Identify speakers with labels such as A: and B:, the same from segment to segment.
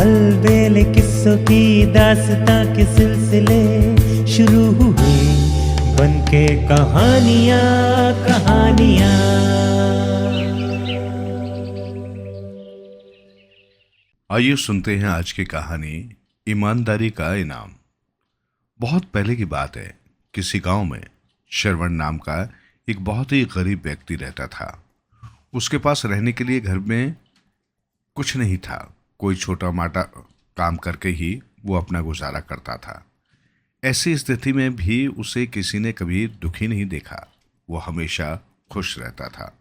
A: अलबेले किस्सों की दास्तां के सिलसिले शुरू हुए, बनके कहानियां कहानियां।
B: आइए सुनते हैं आज की कहानी, ईमानदारी का इनाम। बहुत पहले की बात है, किसी गांव में श्रवण नाम का एक बहुत ही गरीब व्यक्ति रहता था। उसके पास रहने के लिए घर में कुछ नहीं था। कोई छोटा मोटा काम करके ही वो अपना गुजारा करता था। ऐसी स्थिति में भी उसे किसी ने कभी दुखी नहीं देखा। वो हमेशा खुश रहता था।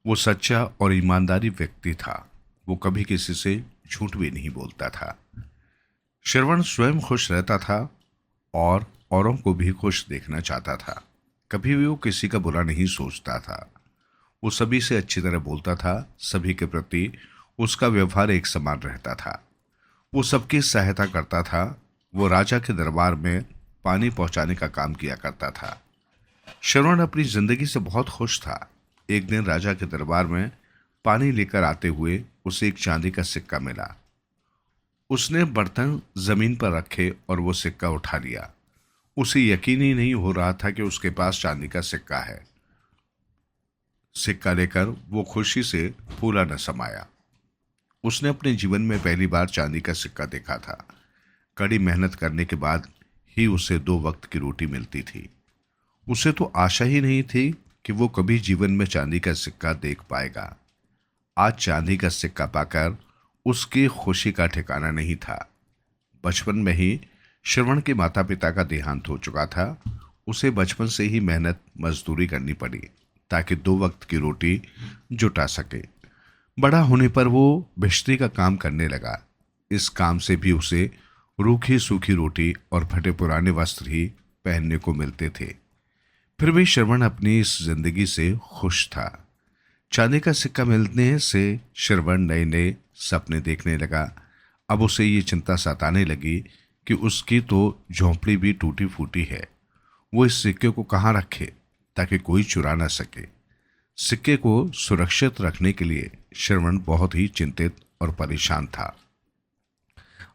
B: वो सच्चा और ईमानदारी व्यक्ति था। वो कभी किसी से झूठ भी नहीं बोलता था। श्रवण स्वयं खुश रहता था और औरों को भी खुश देखना चाहता था। कभी भी वो किसी का बुरा नहीं सोचता था। वो सभी से अच्छी तरह बोलता था। सभी के प्रति उसका व्यवहार एक समान रहता था। वो सबकी सहायता करता था। वो राजा के दरबार में पानी पहुंचाने का काम किया करता था। श्रवण अपनी जिंदगी से बहुत खुश था। एक दिन राजा के दरबार में पानी लेकर आते हुए उसे एक चांदी का सिक्का मिला। उसने बर्तन जमीन पर रखे और वो सिक्का उठा लिया। उसे यकीन ही नहीं हो रहा था कि उसके पास चांदी का सिक्का है। सिक्का लेकर वो खुशी से फूला न समाया। उसने अपने जीवन में पहली बार चांदी का सिक्का देखा था। कड़ी मेहनत करने के बाद ही उसे 2 वक्त की रोटी मिलती थी। उसे तो आशा ही नहीं थी कि वो कभी जीवन में चांदी का सिक्का देख पाएगा। आज चांदी का सिक्का पाकर उसकी खुशी का ठिकाना नहीं था। बचपन में ही श्रवण के माता पिता का देहांत हो चुका था। उसे बचपन से ही मेहनत मजदूरी करनी पड़ी ताकि 2 वक्त की रोटी जुटा सके। बड़ा होने पर वो भिश्ती का काम करने लगा। इस काम से भी उसे रूखी सूखी रोटी और फटे पुराने वस्त्र ही पहनने को मिलते थे। फिर भी श्रवण अपनी इस जिंदगी से खुश था। चांदी का सिक्का मिलने से श्रवण नए नए सपने देखने लगा। अब उसे ये चिंता सताने लगी कि उसकी तो झोंपड़ी भी टूटी फूटी है। वो इस सिक्के को कहाँ रखे ताकि कोई चुरा ना सके। सिक्के को सुरक्षित रखने के लिए श्रवण बहुत ही चिंतित और परेशान था।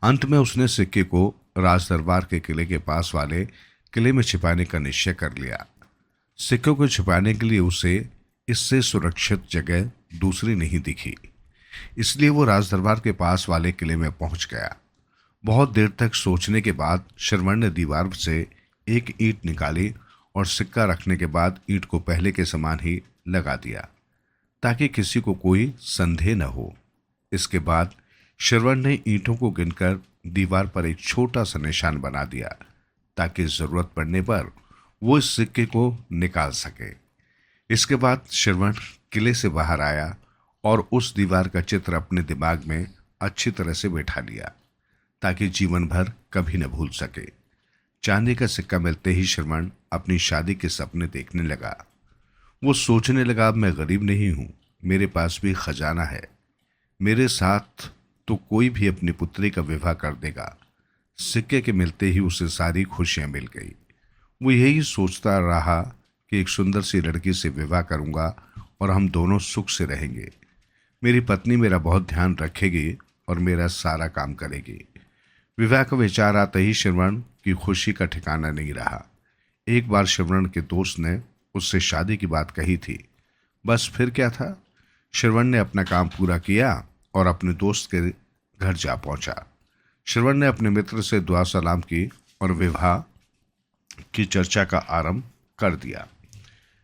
B: अंत में उसने सिक्के को राजदरबार के किले के पास वाले किले में छिपाने का निश्चय कर लिया। सिक्के को छिपाने के लिए उसे इससे सुरक्षित जगह दूसरी नहीं दिखी। इसलिए वो राजदरबार के पास वाले किले में पहुंच गया। बहुत देर तक सोचने के बाद श्रवण ने दीवार से एक ईंट निकाली और सिक्का रखने के बाद ईंट को पहले के समान ही लगा दिया ताकि किसी को कोई संदेह न हो। इसके बाद श्रवण ने ईंटों को गिनकर दीवार पर एक छोटा सा निशान बना दिया ताकि जरूरत पड़ने पर वो इस सिक्के को निकाल सके। इसके बाद श्रवण किले से बाहर आया और उस दीवार का चित्र अपने दिमाग में अच्छी तरह से बैठा लिया ताकि जीवन भर कभी न भूल सके। चांदी का सिक्का मिलते ही श्रवण अपनी शादी के सपने देखने लगा। वो सोचने लगा, अब मैं गरीब नहीं हूं, मेरे पास भी खजाना है। मेरे साथ तो कोई भी अपनी पुत्री का विवाह कर देगा। सिक्के के मिलते ही उसे सारी खुशियां मिल गई। वो यही सोचता रहा कि एक सुंदर सी लड़की से विवाह करूंगा और हम दोनों सुख से रहेंगे। मेरी पत्नी मेरा बहुत ध्यान रखेगी और मेरा सारा काम करेगी। विवाह का विचार आते ही श्रवण की खुशी का ठिकाना नहीं रहा। एक बार श्रवण के दोस्त ने उससे शादी की बात कही थी। बस फिर क्या था, श्रवण ने अपना काम पूरा किया और अपने दोस्त के घर जा पहुंचा। श्रवण ने अपने मित्र से दुआ सलाम की और विवाह की चर्चा का आरंभ कर दिया।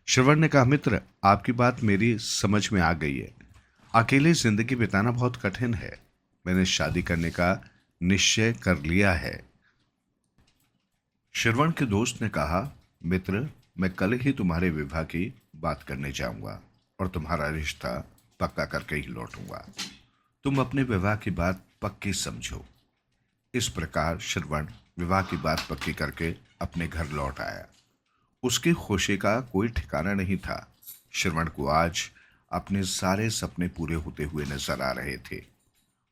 B: श्रवण ने कहा, मित्र, आपकी बात मेरी समझ में आ गई है। अकेले जिंदगी बिताना बहुत कठिन है। मैंने शादी करने का निश्चय कर लिया है। श्रवण के दोस्त ने कहा, मित्र, मैं कल ही तुम्हारे विवाह की बात करने जाऊंगा और तुम्हारा रिश्ता पक्का करके ही लौटूंगा। तुम अपने विवाह की बात पक्की समझो। इस प्रकार श्रवण विवाह की बात पक्की करके अपने घर लौट आया। उसकी खुशी का कोई ठिकाना नहीं था। श्रवण को आज अपने सारे सपने पूरे होते हुए नजर आ रहे थे।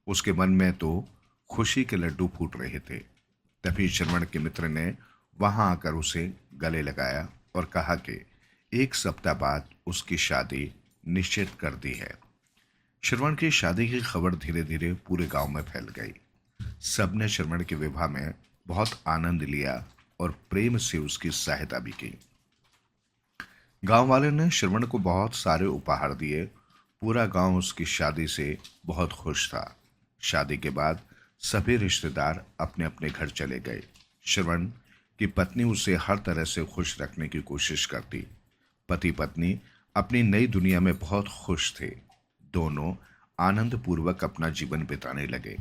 B: उसके मन में तो खुशी के लड्डू फूट रहे थे। तभी श्रवण के मित्र ने वहां आकर उसे गले लगाया और कहा कि 1 सप्ताह बाद उसकी शादी निश्चित कर दी है। श्रवण की शादी की खबर धीरे धीरे पूरे गांव में फैल गई। सबने श्रवण के विवाह में बहुत आनंद लिया और प्रेम से उसकी सहायता भी की। गांव वाले ने श्रवण को बहुत सारे उपहार दिए। पूरा गांव उसकी शादी से बहुत खुश था। शादी के बाद सभी रिश्तेदार अपने अपने घर चले गए। श्रवण की पत्नी उसे हर तरह से खुश रखने की कोशिश करती। पति पत्नी अपनी नई दुनिया में बहुत खुश थे। दोनों आनंद पूर्वक अपना जीवन बिताने लगे।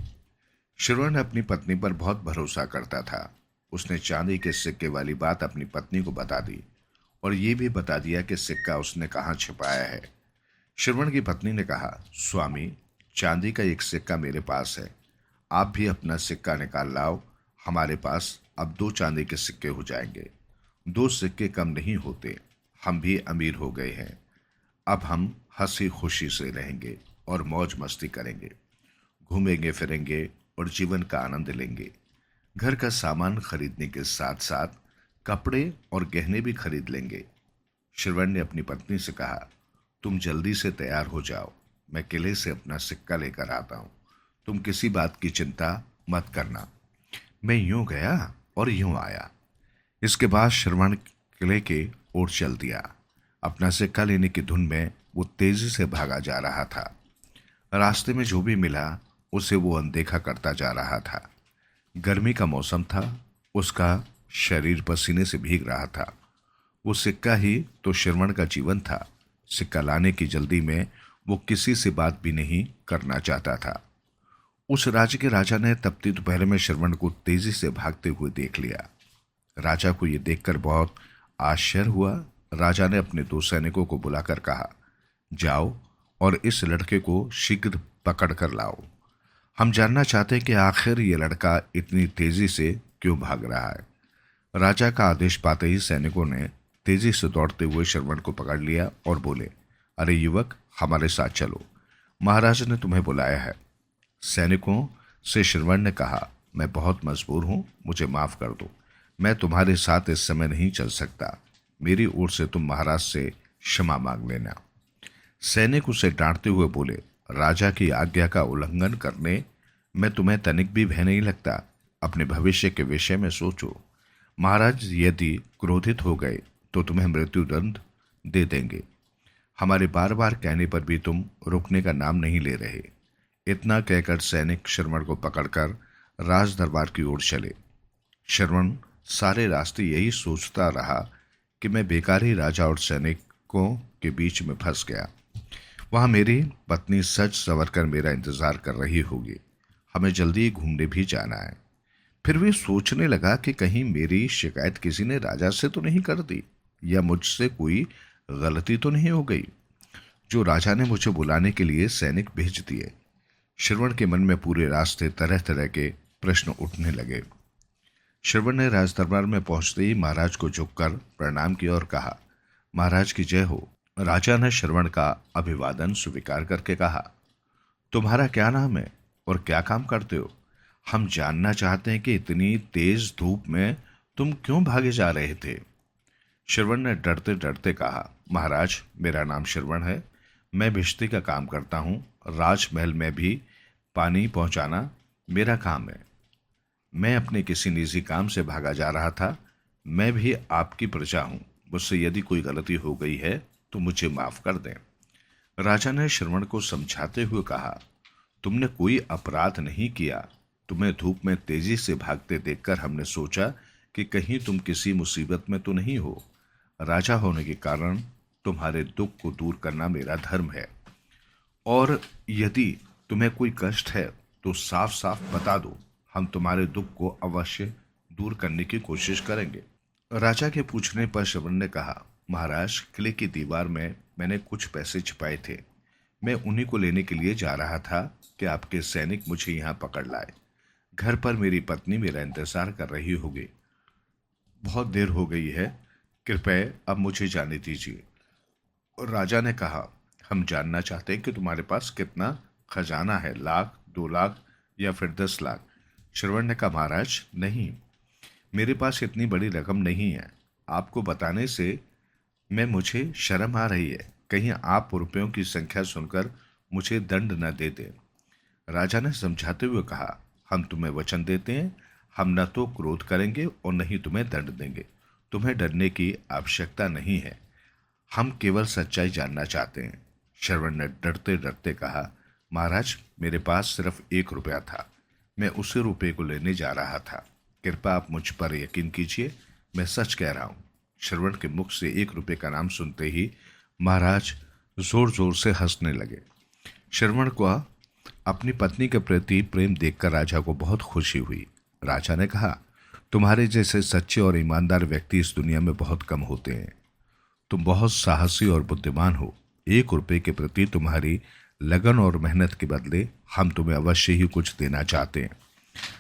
B: श्रवण अपनी पत्नी पर बहुत भरोसा करता था। उसने चांदी के सिक्के वाली बात अपनी पत्नी को बता दी और ये भी बता दिया कि सिक्का उसने कहाँ छिपाया है। श्रवण की पत्नी ने कहा, स्वामी, चांदी का एक सिक्का मेरे पास है, आप भी अपना सिक्का निकाल लाओ। हमारे पास अब 2 चांदी के सिक्के हो जाएंगे। 2 सिक्के कम नहीं होते। हम भी अमीर हो गए हैं। अब हम हंसी खुशी से रहेंगे और मौज मस्ती करेंगे, घूमेंगे फिरेंगे और जीवन का आनंद लेंगे। घर का सामान खरीदने के साथ साथ कपड़े और गहने भी खरीद लेंगे। श्रवण ने अपनी पत्नी से कहा, तुम जल्दी से तैयार हो जाओ, मैं किले से अपना सिक्का लेकर आता हूँ। तुम किसी बात की चिंता मत करना। मैं यूं गया और यूं आया। इसके बाद श्रवण किले के ओर चल दिया। अपना सिक्का लेने की धुन में वो तेजी से भागा जा रहा था। रास्ते में जो भी मिला उसे वो अनदेखा करता जा रहा था। गर्मी का मौसम था। उसका शरीर पसीने से भीग रहा था। वो सिक्का ही तो श्रवण का जीवन था। सिक्का लाने की जल्दी में वो किसी से बात भी नहीं करना चाहता था। उस राज्य के राजा ने तपती दोपहर में श्रवण को तेजी से भागते हुए देख लिया। राजा को यह देखकर बहुत आश्चर्य हुआ। राजा ने अपने 2 सैनिकों को बुलाकर कहा, जाओ और इस लड़के को शीघ्र पकड़ कर लाओ। हम जानना चाहते हैं कि आखिर ये लड़का इतनी तेजी से क्यों भाग रहा है। राजा का आदेश पाते ही सैनिकों ने तेजी से दौड़ते हुए श्रवण को पकड़ लिया और बोले, अरे युवक, हमारे साथ चलो, महाराज ने तुम्हें बुलाया है। सैनिकों से श्रवण ने कहा, मैं बहुत मजबूर हूं, मुझे माफ कर दो। मैं तुम्हारे साथ इस समय नहीं चल सकता। मेरी ओर से तुम महाराज से क्षमा मांग लेना। सैनिक उसे डांटते हुए बोले, राजा की आज्ञा का उल्लंघन करने में तुम्हें तनिक भी भय नहीं लगता। अपने भविष्य के विषय में सोचो। महाराज यदि क्रोधित हो गए तो तुम्हें मृत्युदंड दे देंगे। हमारे बार बार कहने पर भी तुम रुकने का नाम नहीं ले रहे। इतना कहकर सैनिक श्रवण को पकड़कर राज दरबार की ओर चले। श्रवण सारे रास्ते यही सोचता रहा कि मैं बेकार ही राजा और सैनिकों के बीच में फंस गया। वहां मेरी पत्नी सज संवर कर मेरा इंतजार कर रही होगी। हमें जल्दी ही घूमने भी जाना है। फिर भी सोचने लगा कि कहीं मेरी शिकायत किसी ने राजा से तो नहीं कर दी या मुझसे कोई गलती तो नहीं हो गई जो राजा ने मुझे बुलाने के लिए सैनिक भेज दिए। श्रवण के मन में पूरे रास्ते तरह तरह के प्रश्न उठने लगे। श्रवण ने राजदरबार में पहुंचते ही महाराज को झुककर प्रणाम किया और कहा, महाराज की जय हो। राजा ने श्रवण का अभिवादन स्वीकार करके कहा, तुम्हारा क्या नाम है और क्या काम करते हो? हम जानना चाहते हैं कि इतनी तेज धूप में तुम क्यों भागे जा रहे थे। श्रवण ने डरते डरते कहा, महाराज, मेरा नाम श्रवण है। मैं भिश्ती का काम करता हूँ। राजमहल में भी पानी पहुँचाना मेरा काम है। मैं अपने किसी निजी काम से भागा जा रहा था। मैं भी आपकी प्रजा हूँ। मुझसे यदि कोई गलती हो गई है तो मुझे माफ कर दें। राजा ने श्रवण को समझाते हुए कहा, तुमने कोई अपराध नहीं किया। तुम्हें धूप में तेजी से भागते देखकर हमने सोचा कि कहीं तुम किसी मुसीबत में तो नहीं हो। राजा होने के कारण तुम्हारे दुख को दूर करना मेरा धर्म है, और यदि तुम्हें कोई कष्ट है तो साफ साफ बता दो। हम तुम्हारे दुख को अवश्य दूर करने की कोशिश करेंगे। राजा के पूछने पर श्रवण ने कहा, महाराज, किले की दीवार में मैंने कुछ पैसे छिपाए थे। मैं उन्हीं को लेने के लिए जा रहा था कि आपके सैनिक मुझे यहाँ पकड़ लाए। घर पर मेरी पत्नी मेरा इंतजार कर रही होगी। बहुत देर हो गई है, कृपया अब मुझे जाने दीजिए। और राजा ने कहा, हम जानना चाहते हैं कि तुम्हारे पास कितना खजाना है, 1 लाख, 2 लाख या फिर 10 लाख। श्रवण ने कहा, महाराज नहीं, मेरे पास इतनी बड़ी रकम नहीं है। आपको बताने से मुझे शर्म आ रही है। कहीं आप रुपयों की संख्या सुनकर मुझे दंड न दे दें। राजा ने समझाते हुए कहा, हम तुम्हें वचन देते हैं, हम न तो क्रोध करेंगे और न ही तुम्हें दंड देंगे। तुम्हें डरने की आवश्यकता नहीं है, हम केवल सच्चाई जानना चाहते हैं। श्रवण ने डरते डरते कहा, महाराज, मेरे पास सिर्फ 1 रुपया था, मैं उसी रुपये को लेने जा रहा था। कृपया आप मुझ पर यकीन कीजिए, मैं सच कह रहा हूँ। श्रवण के मुख से 1 रुपये का नाम सुनते ही महाराज जोर जोर से हंसने लगे। श्रवण को अपनी पत्नी के प्रति प्रेम देखकर राजा को बहुत खुशी हुई। राजा ने कहा, तुम्हारे जैसे सच्चे और ईमानदार व्यक्ति इस दुनिया में बहुत कम होते हैं। तुम बहुत साहसी और बुद्धिमान हो। 1 रुपये के प्रति तुम्हारी लगन और मेहनत के बदले हम तुम्हें अवश्य ही कुछ देना चाहते हैं।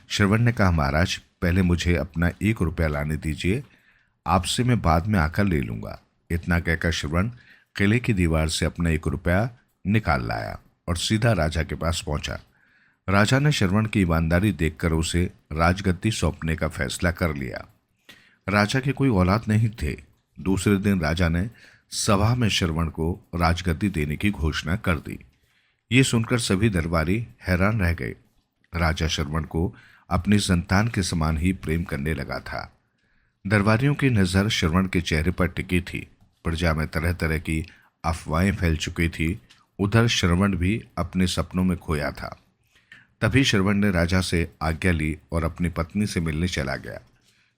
B: श्रवण ने कहा, महाराज, पहले मुझे अपना 1 रुपया लाने दीजिए, आपसे मैं बाद में आकर ले लूंगा। इतना कहकर श्रवण किले की दीवार से अपना 1 रुपया निकाल लाया और सीधा राजा के पास पहुंचा। राजा ने श्रवण की ईमानदारी देखकर उसे राजगद्दी सौंपने का फैसला कर लिया। राजा के कोई औलाद नहीं थे। दूसरे दिन राजा ने सभा में श्रवण को राजगद्दी देने की घोषणा कर दी। ये सुनकर सभी दरबारी हैरान रह गए। राजा श्रवण को अपनी संतान के समान ही प्रेम करने लगा था। दरबारियों की नज़र श्रवण के चेहरे पर टिकी थी। प्रजा में तरह तरह की अफवाहें फैल चुकी थी। उधर श्रवण भी अपने सपनों में खोया था। तभी श्रवण ने राजा से आज्ञा ली और अपनी पत्नी से मिलने चला गया।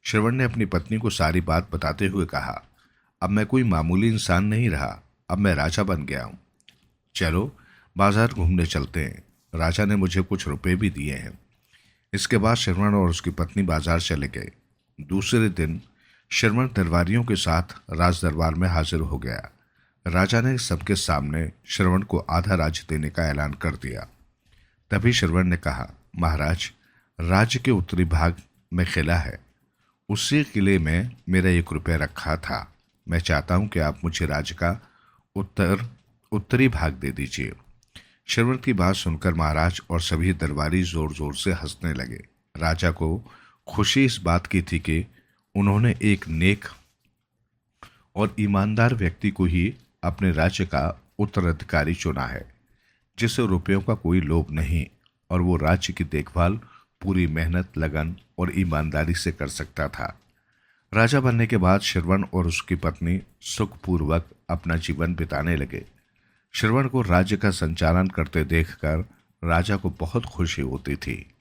B: श्रवण ने अपनी पत्नी को सारी बात बताते हुए कहा, अब मैं कोई मामूली इंसान नहीं रहा, अब मैं राजा बन गया हूँ। चलो बाजार घूमने चलते हैं। राजा ने मुझे कुछ रुपए भी दिए हैं। इसके बाद श्रवण और उसकी पत्नी बाजार चले गए। दूसरे दिन श्रवण दरबारियों के साथ राज दरबार में हाजिर हो गया। राजा ने सबके सामने श्रवण को आधा राज्य देने का ऐलान कर दिया। तभी श्रवण ने कहा, महाराज, राज्य के उत्तरी भाग में किला है, उसी किले में मेरा 1 रुपया रखा था। मैं चाहता हूं कि आप मुझे राज्य का उत्तरी भाग दे दीजिए। श्रवण की बात सुनकर महाराज और सभी दरबारी जोर जोर से हंसने लगे। राजा को खुशी इस बात की थी कि उन्होंने एक नेक और ईमानदार व्यक्ति को ही अपने राज्य का उत्तराधिकारी चुना है, जिसे रुपयों का कोई लोभ नहीं और वो राज्य की देखभाल पूरी मेहनत, लगन और ईमानदारी से कर सकता था। राजा बनने के बाद श्रवण और उसकी पत्नी सुखपूर्वक अपना जीवन बिताने लगे। श्रवण को राज्य का संचालन करते देखकर राजा को बहुत खुशी होती थी।